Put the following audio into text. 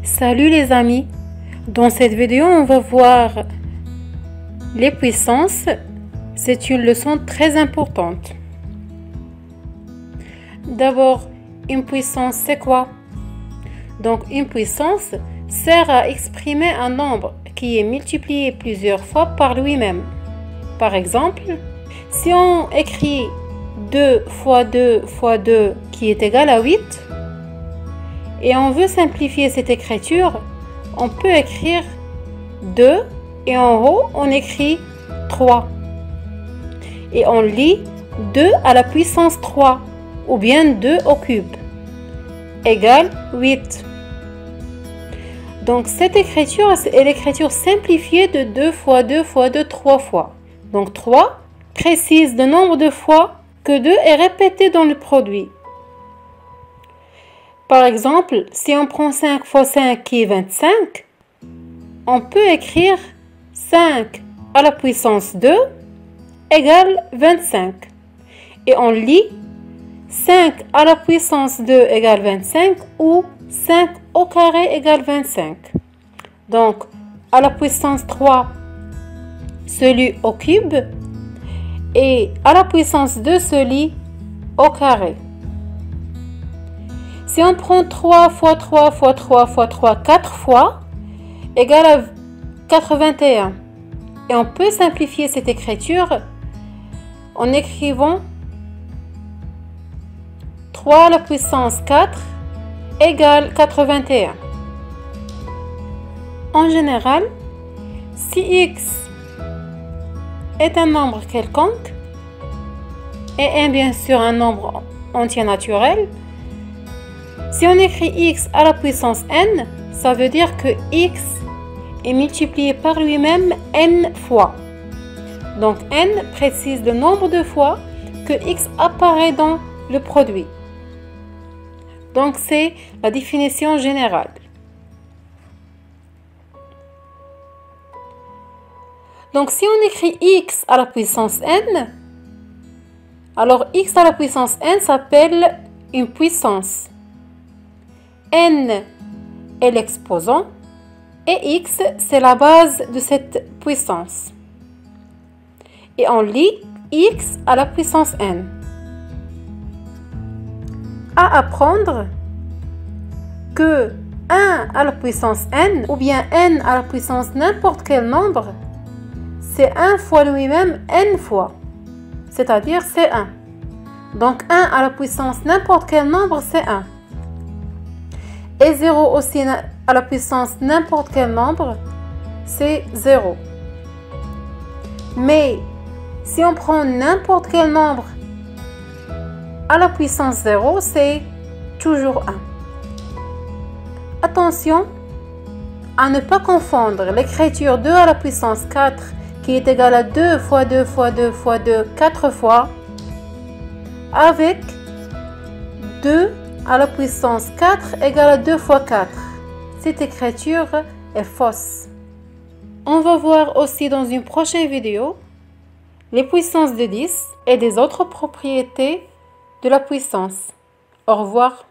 Salut les amis, dans cette vidéo on va voir les puissances. C'est une leçon très importante. D'abord, une puissance c'est quoi? Donc une puissance sert à exprimer un nombre qui est multiplié plusieurs fois par lui-même. Par exemple, si on écrit 2 fois 2 fois 2 qui est égal à 8, et on veut simplifier cette écriture, on peut écrire 2 et en haut on écrit 3. Et on lit 2 à la puissance 3 ou bien 2 au cube égale 8. Donc cette écriture est l'écriture simplifiée de 2 fois 2 fois 2 3 fois. Donc 3 précise le nombre de fois que 2 est répété dans le produit. Par exemple, si on prend 5 fois 5 qui est 25, on peut écrire 5 à la puissance 2 égale 25. Et on lit 5 à la puissance 2 égale 25 ou 5 au carré égale 25. Donc, à la puissance 3, se lit au cube et à la puissance 2 se lit au carré. Si on prend 3 fois 3 fois 3 fois 3 4 fois, égale à 81. Et on peut simplifier cette écriture en écrivant 3 à la puissance 4 égale 81. En général, si x est un nombre quelconque, et n bien sûr un nombre entier naturel, si on écrit x à la puissance n, ça veut dire que x est multiplié par lui-même n fois. Donc n précise le nombre de fois que x apparaît dans le produit. Donc c'est la définition générale. Donc si on écrit x à la puissance n, alors x à la puissance n s'appelle une puissance. N est l'exposant et x c'est la base de cette puissance. Et on lit x à la puissance n. À apprendre que 1 à la puissance n ou bien n à la puissance n'importe quel nombre, c'est 1 fois lui-même n fois, c'est-à-dire c'est 1. Donc 1 à la puissance n'importe quel nombre, c'est 1. Et 0 aussi à la puissance n'importe quel nombre, c'est 0. Mais si on prend n'importe quel nombre à la puissance 0, c'est toujours 1. Attention à ne pas confondre l'écriture 2 à la puissance 4 qui est égale à 2 fois 2 fois 2 fois 2 4 fois avec 2 à la puissance 4 égale à 2 fois 4. Cette écriture est fausse. On va voir aussi dans une prochaine vidéo les puissances de 10 et des autres propriétés de la puissance. Au revoir.